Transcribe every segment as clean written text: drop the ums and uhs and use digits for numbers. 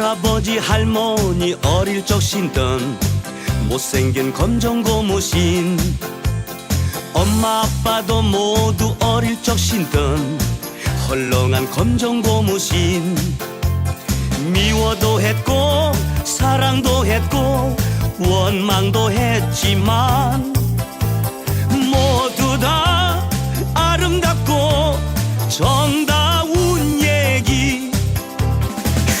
할아버지 할머니 어릴 적 신던 못생긴 검정 고무신, 엄마 아빠도 모두 어릴 적 신던 헐렁한 검정 고무신. 미워도 했고 사랑도 했고 원망도 했지만 모두 다 아름답고 정다운 얘기.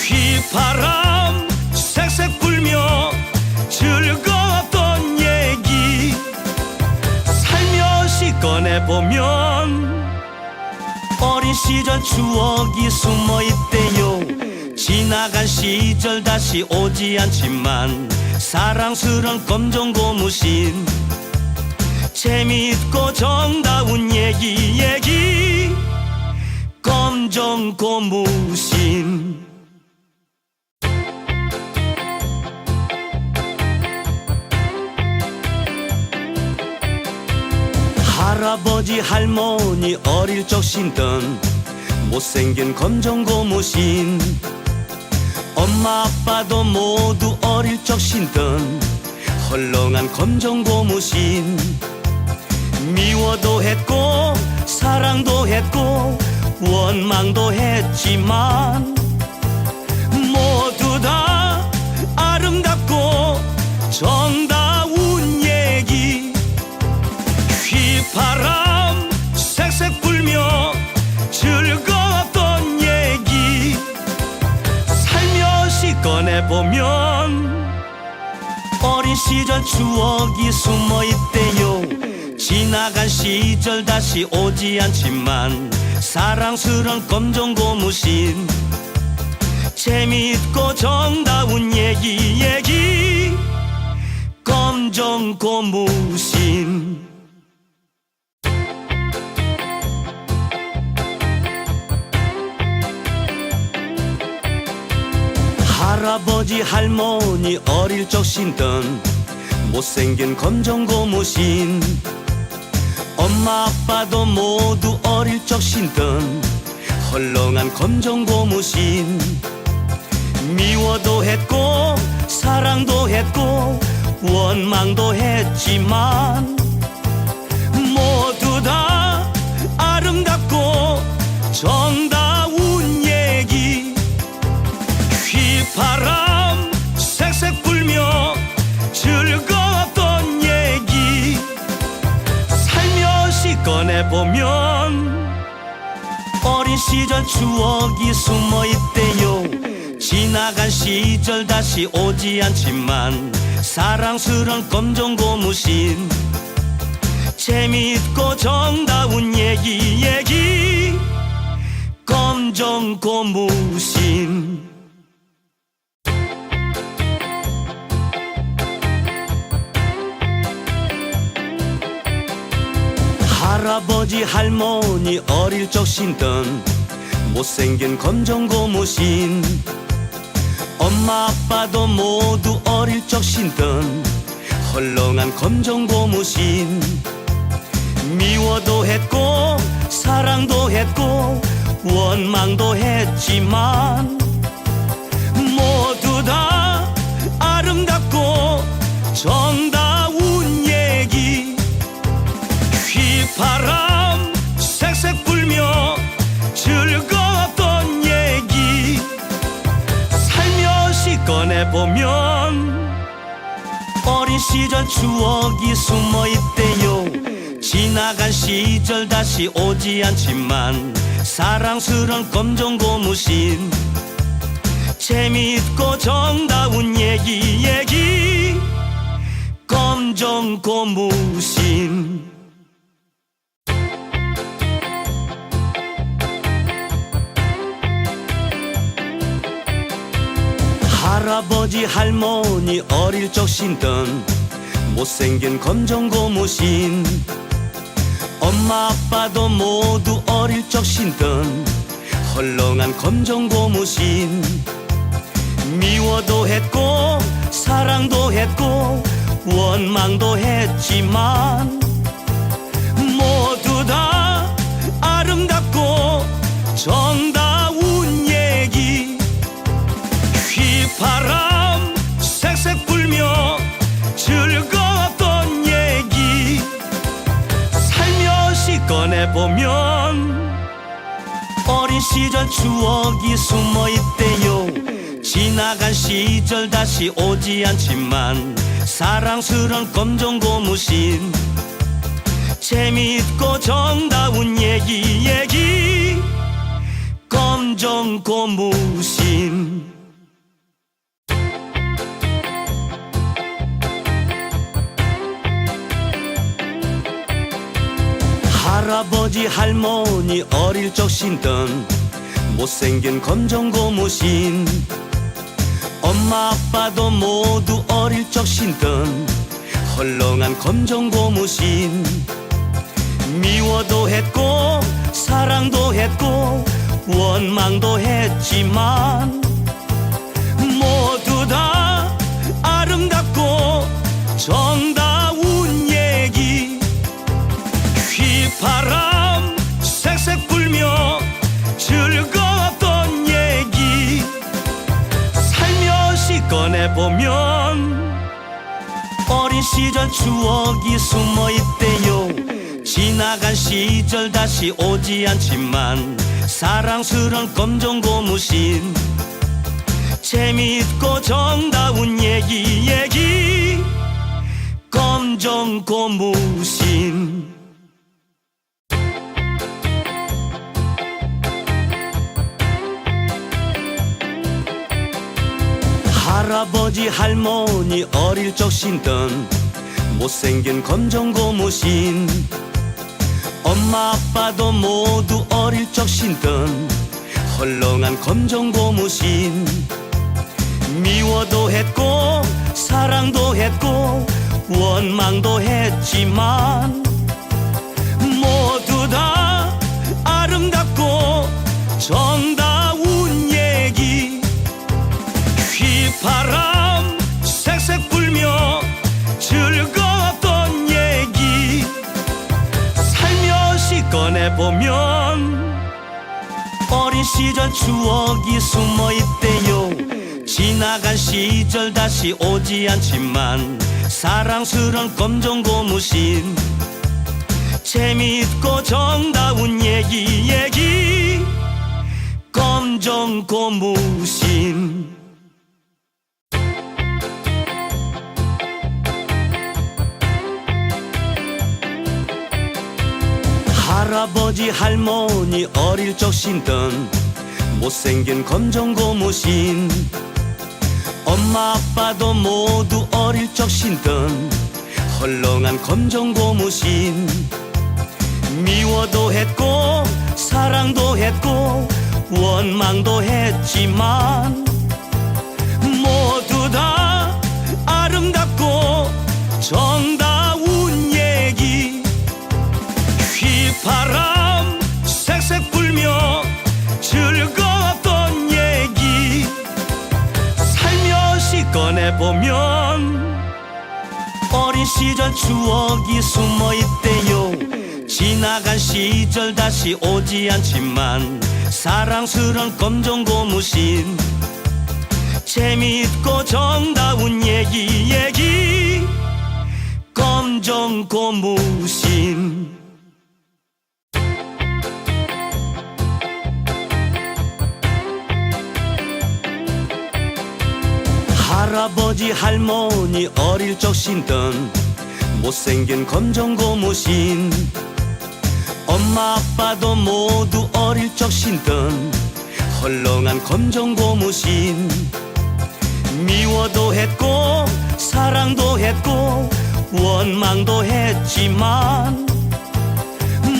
휘파람 색색 불며 즐거웠던 얘기 살며시 꺼내보면 어린 시절 추억이 숨어있대요. 지나간 시절 다시 오지 않지만 사랑스런 검정 고무신, 재미있고 정다운 얘기 검정 고무신. 할아버지 할머니 어릴 적 신던 못생긴 검정 고무신, 엄마 아빠도 모두 어릴 적 신던 헐렁한 검정 고무신. 미워도 했고 사랑도 했고 원망도 했지만 모두 다 아름답고 정다운 얘기. 휘파람 색색 불며 즐거웠던 얘기 살며시 꺼내보면 어린 시절 추억이 숨어있대요. 지나간 시절 다시 오지 않지만 사랑스런 검정 고무신, 재미있고 정다운 얘기 검정 고무신. 할아버지 할머니 어릴 적 신던 못생긴 검정 고무신, 엄마 아빠도 모두 어릴 적 신던 헐렁한 검정 고무신. 미워도 했고 사랑도 했고 원망도 했지만 모두 다 아름답고 정다운 얘기. 휘파람 색색 불며 즐거웠던 얘기 살며시 꺼내보면 어린 시절 추억이 숨어있대요. 지나간 시절 다시 오지 않지만 사랑스런 검정 고무신, 재미있고 정다운 얘기 검정 고무신. 할아버지 할머니 어릴 적 신던 못생긴 검정 고무신, 엄마 아빠도 모두 어릴 적 신던 헐렁한 검정 고무신. 미워도 했고 사랑도 했고 원망도 했지만 모두 다 아름답고 정다운 얘기. 휘파람 색색 불며 즐거웠던 얘기 살며시 꺼내보면 어린 시절 추억이 숨어있대요. 지나간 시절 다시 오지 않지만 사랑스런 검정 고무신, 재미있고 정다운 얘기 검정 고무신. 할아버지 할머니 어릴 적 신던 못생긴 검정 고무신, 엄마 아빠도 모두 어릴 적 신던 헐렁한 검정 고무신. 미워도 했고 사랑도 했고 원망도 했지만 모두 다 아름답고 정다운 얘기. 꺼내보면 어린 시절 추억이 숨어있대요. 지나간 시절 다시 오지 않지만 사랑스런 검정 고무신, 재미있고 정다운 얘기 검정 고무신. 할아버지 할머니 어릴 적 신던 못생긴 검정 고무신, 엄마 아빠도 모두 어릴 적 신던 헐렁한 검정 고무신. 미워도 했고 사랑도 했고 원망도 했지만 모두 다 아름답고 정다운 얘기. 휘파람 색색 불며 즐거웠던 얘기 살며시 꺼내보면 어린 시절 추억이 숨어있대요. 지나간 시절 다시 오지 않지만 사랑스런 검정 고무신, 재미있고 정다운 얘기 검정 고무신. 할아버지 할머니 어릴 적 신던 못생긴 검정 고무신, 엄마 아빠도 모두 어릴 적 신던 헐렁한 검정 고무신. 미워도 했고 사랑도 했고 원망도 했지만 모두 다 아름답고 정다운 얘기. 휘파람 색색 불며 즐거웠던 얘기 살며시 꺼내보면 어린 시절 추억이 숨어있대요. 지나간 시절 다시 오지 않지만 사랑스런 검정 고무신, 재미있고 정다운 얘기 검정 고무신. 할아버지 할머니 어릴 적 신던 못생긴 검정 고무신, 엄마 아빠도 모두 어릴 적 신던 헐렁한 검정 고무신. 미워도 했고 사랑도 했고 원망도 했지만 모두 다 아름답고 정다운 얘기. 휘파람 색색 불며 즐거웠던 얘기 살며시 꺼내보면 어린 시절 추억이 숨어있대요. 지나간 시절 다시 오지 않지만 사랑스런 검정 고무신, 재미있고 정다운 얘기 검정 고무신. 할아버지 할머니 어릴 적 신던 못생긴 검정 고무신, 엄마 아빠도 모두 어릴 적 신던 헐렁한 검정 고무신. 미워도 했고 사랑도 했고 원망도 했지만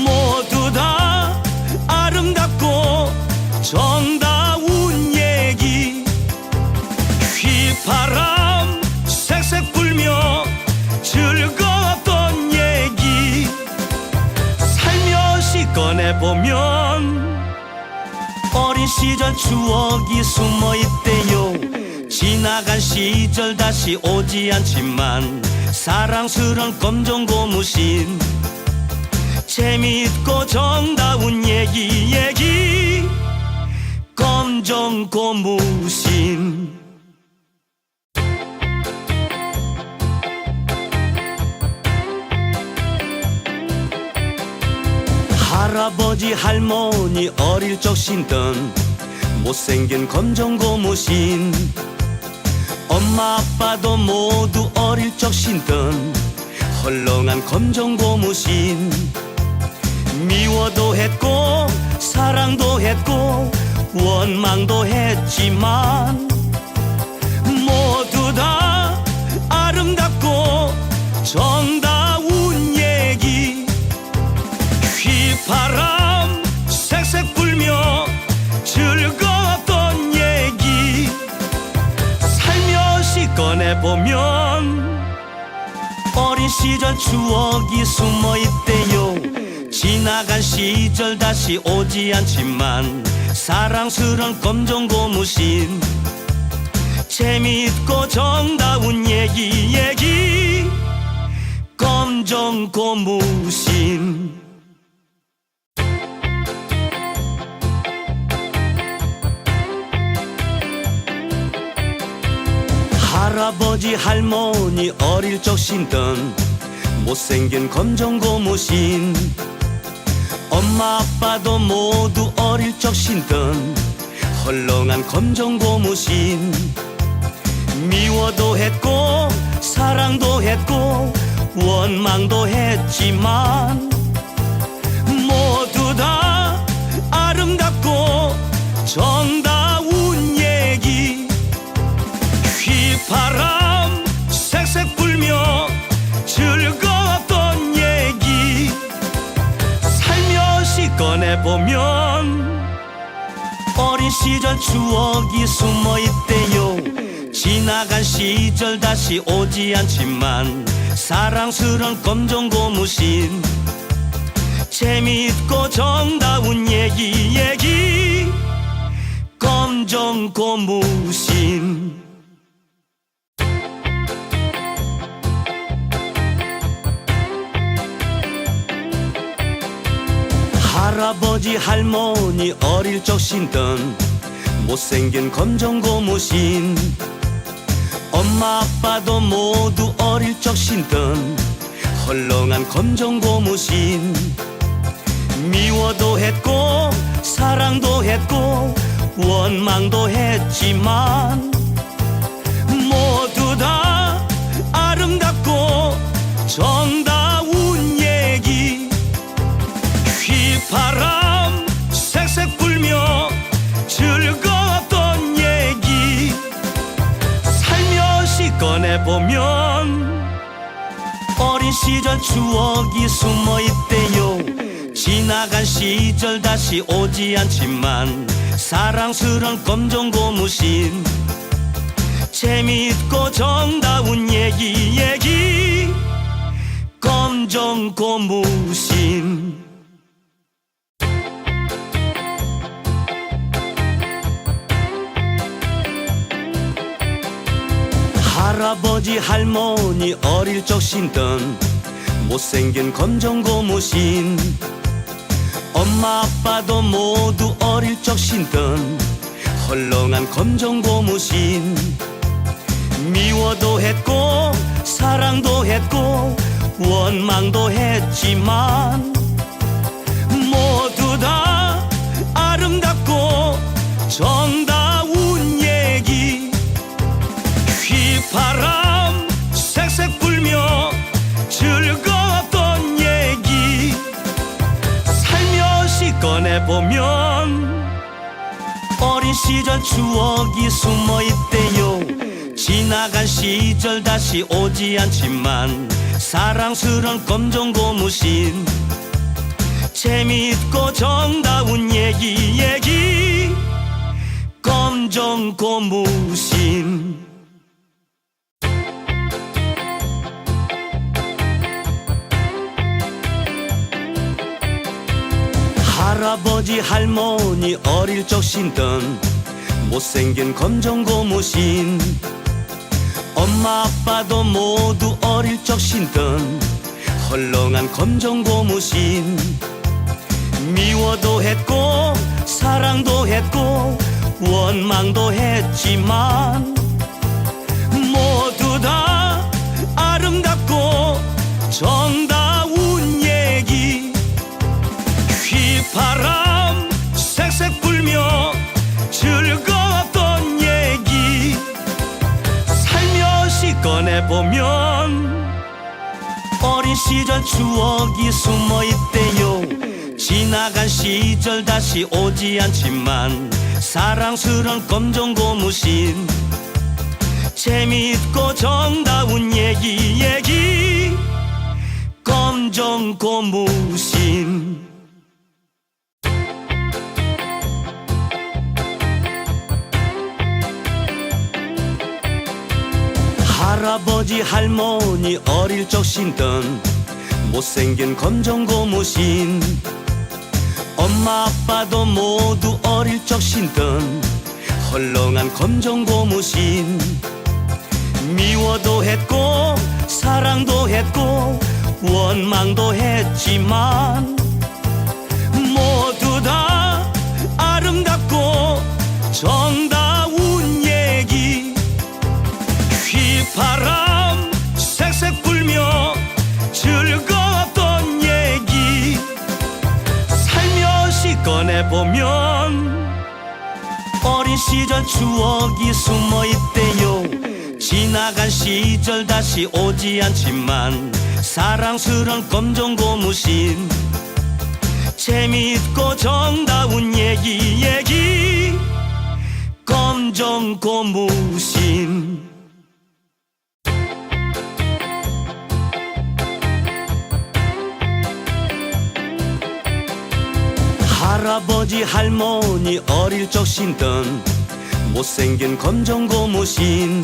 모두 다 아름답고 정다운 얘기. 휘파람 색색 불며 즐거웠던 얘기 살며시 꺼내보면 어린 시절 추억이 숨어있대요. 지나간 시절 다시 오지 않지만 사랑스런 검정 고무신, 재미있고 정다운 얘기 검정 고무신. 할아버지 할머니 어릴 적 신던 못생긴 검정 고무신, 엄마 아빠도 모두 어릴 적 신던 헐렁한 검정 고무신. 미워도 했고 사랑도 했고 원망도 했지만 모두 다 아름답고 정다운 얘기. 휘파람 색색 불며 즐거웠던 얘기 살며시 꺼내보면 어린 시절 추억이 숨어있대요. 지나간 시절 다시 오지 않지만 사랑스런 검정 고무신, 재미있고 정다운 얘기 검정 고무신. 할아버지 할머니 어릴 적 신던 못생긴 검정 고무신, 엄마 아빠도 모두 어릴 적 신던 헐렁한 검정 고무신. 미워도 했고 사랑도 했고 원망도 했지만 모두 다 아름답고 정다운 얘기. 휘파람 색색 불며 즐거웠던 얘기 살며시 꺼내보면 어린 시절 추억이 숨어있대요. 지나간 시절 다시 오지 않지만 사랑스런 검정 고무신, 재미있고 정다운 얘기 검정 고무신. 할아버지 할머니 어릴 적 신던 못생긴 검정 고무신, 엄마 아빠도 모두 어릴 적 신던 헐렁한 검정 고무신. 미워도 했고 사랑도 했고 원망도 했지만 모두 다 아름답고 정다운 얘기. 휘파람 색색 불며 즐거웠던 얘기 살며시 꺼내보면 어린 시절 추억이 숨어있대요. 지나간 시절 다시 오지 않지만 사랑스런 검정 고무신, 재미있고 정다운 얘기 검정 고무신. 할아버지 할머니 어릴 적 신던 못생긴 검정 고무신, 엄마 아빠도 모두 어릴 적 신던 헐렁한 검정 고무신. 미워도 했고 사랑도 했고 원망도 했지만 모두 다 아름답고 정다운 얘기. 휘파람 색색 불며 즐거웠던 얘기 살며시 꺼내보면 어린 시절 추억이 숨어있대요. 지나간 시절 다시 오지 않지만 사랑스런 검정 고무신, 재미있고 정다운 얘기 검정 고무신. 할아버지 할머니 어릴 적 신던 못생긴 검정 고무신, 엄마 아빠도 모두 어릴 적 신던 헐렁한 검정 고무신. 미워도 했고 사랑도 했고 원망도 했지만 모두 다 아름답고 정다운 얘기. 꺼내보면 어린 시절 추억이 숨어 있대요. 지나간 시절 다시 오지 않지만 사랑스런 검정 고무신, 재미있고 정다운 얘기 검정 고무신. 할아버지 할머니 어릴 적 신던 못생긴 검정 고무신, 엄마 아빠도 모두 어릴 적 신던 헐렁한 검정 고무신. 미워도 했고 사랑도 했고 원망도 했지만 모두 다 아름답고 정다운 얘기. 휘파람 색색 불며 즐거웠던 얘기 살며시 꺼내보면 어린 시절 추억이 숨어 있대요. 지나간 시절 다시 오지 않지만 사랑스런 검정 고무신, 재미있고 정다운 얘기 검정 고무신. 할아버지 할머니 어릴 적 신던 못생긴 검정 고무신,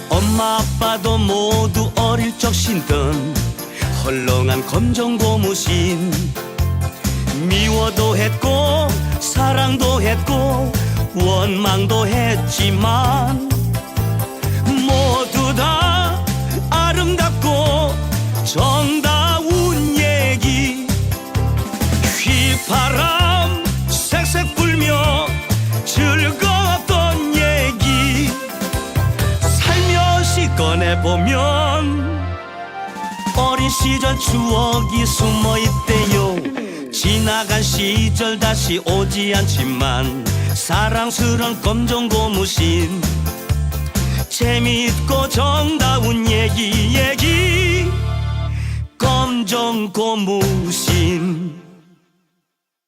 엄마 아빠도 모두 어릴 적 신던 헐렁한 검정 고무신. 미워도 했고 사랑도 했고 원망도 했지만 모두 다 아름답고 정다운 얘기. 휘파람 색색 불며 즐거웠던 얘기 살며시 꺼내보면 어린 시절 추억이 숨어 있대요. 지나간 시절 다시 오지 않지만 사랑스런 검정 고무신, 재미있고 정다운 얘기 검정 고무신.